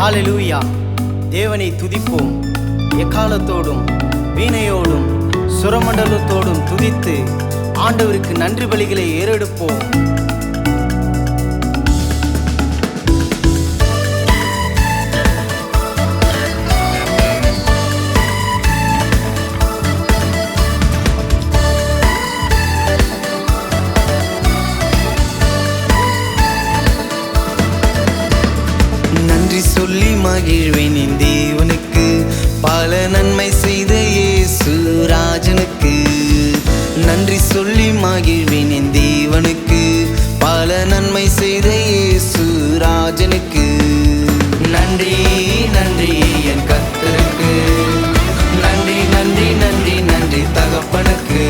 ஹல்லேலூயா. தேவனை துதிப்போம். எக்காலத்தோடும் வீணையோடும் சுரமண்டலத்தோடும் துதித்து ஆண்டவருக்கு நன்றி பலிகளை ஏறெடுப்போம். நன்றி சொல்லி மகிழ்வேன் என் தேவனுக்கு, பல நன்மை செய்த இயேசு ராஜனுக்கு. நன்றி சொல்லி மகிழ்வேன் என் தேவனுக்கு, பல நன்மை செய்த இயேசு ராஜனுக்கு. நன்றி நன்றி என் கர்த்தருக்கு, நன்றி நன்றி நன்றி நன்றி தகப்பனுக்கு.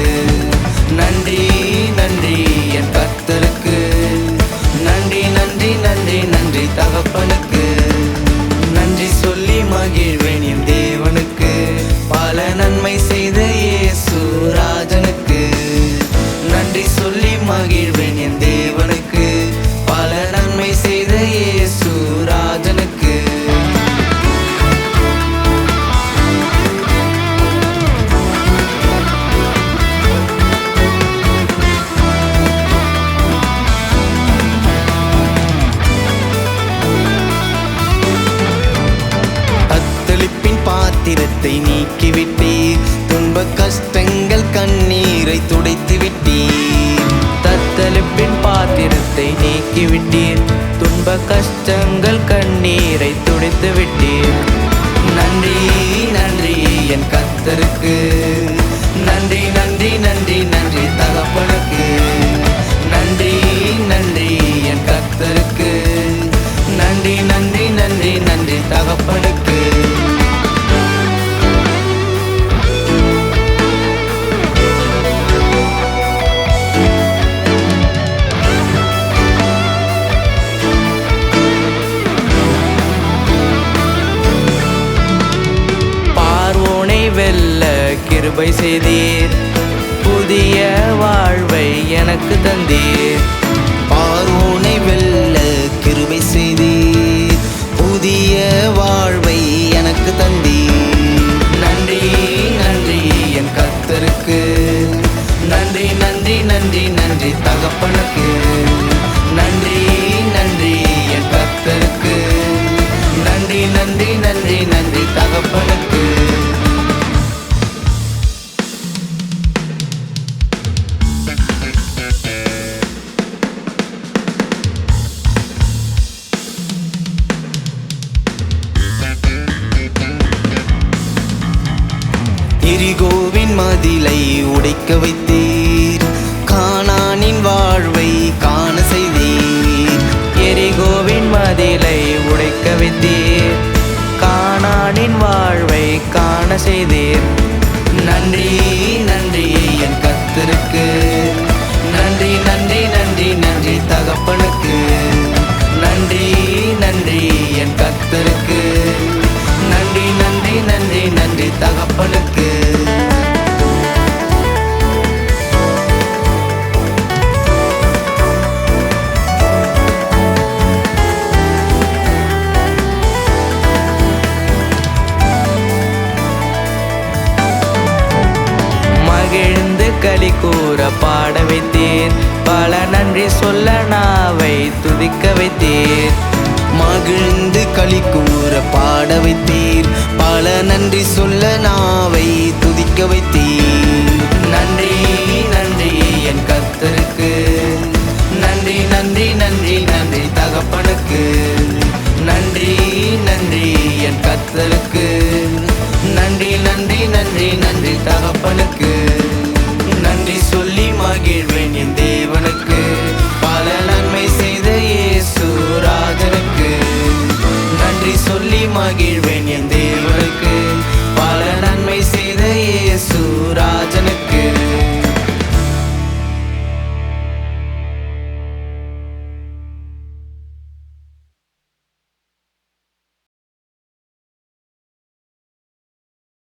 நன்றி நன்றி என் கர்த்தருக்கு, நன்றி நன்றி நன்றி நன்றி தகப்பனுக்கு. நன்றி சொல்லி மகிழ்வேன் என் தேவனுக்கு, பல நன்மை செய்த இயேசு ராஜனுக்கு. நன்றி சொல்லி மகிழ்வேன் என் தேவனுக்கு, பல நன்மை செய்த இயேசு ராஜனுக்கு. பாத்திரத்தை நீக்கிவிட்டீர், துன்ப கஷ்டங்கள் கண்ணீரை துடைத்து விட்டீர். தத்தளிப்பின் பாத்திரத்தை நீக்கிவிட்டீர், துன்ப கஷ்டங்கள் கண்ணீரை துடைத்து விட்டீர். நன்றி நன்றி என் கர்த்தருக்கு, நன்றி நன்றி நன்றி நன்றி தகப்பனுக்கு. நன்றி நன்றி என் கர்த்தருக்கு, நன்றி நன்றி நன்றி நன்றி தகப்பனுக்கு. வெல்ல கிருபை செய்தீர், புதிய வாழ்வை எனக்கு தந்தீர். பார்வோனை வெல்ல கிருபை செய்தீர், புதிய வாழ்வை எனக்கு தந்தீர். நன்றி நன்றி என் கர்த்தருக்கு, நன்றி நன்றி நன்றி நன்றி தகப்பனுக்கு. நன்றி நன்றி என் கர்த்தருக்கு, நன்றி நன்றி நன்றி நன்றி தகப்பனுக்கு. எரிகோவின் மதிலை உடைக்க வைத்தீர், கானானின் வாழ்வை காண செய்தீர். எரிகோவின் மதிலை உடைக்க வைத்தீர், கானானின் வாழ்வை காண செய்தீர். நன்றி நன்றி என் கர்த்தருக்கு, நன்றி நன்றி நன்றி நன்றி தகப்பனுக்கு. நன்றி நன்றி என் கர்த்தருக்கு, நன்றி நன்றி நன்றி நன்றி தகப்பனுக்கு. மகிழ்ந்து களி கூற பாட வைத்தீர், பல நன்றி சொல்ல நாவை துதிக்க வைத்தீர். மகிழ்ந்து களி கூற பாட வைத்தீர், பல நன்றி சொல்ல நாவை துதிக்க வைத்தீர். நன்றி நன்றி என் கர்த்தருக்கு, நன்றி நன்றி நன்றி நன்றி தகப்பனுக்கு. நன்றி நன்றி என் கர்த்தருக்கு, நன்றி நன்றி நன்றி நன்றி தகப்பனுக்கு.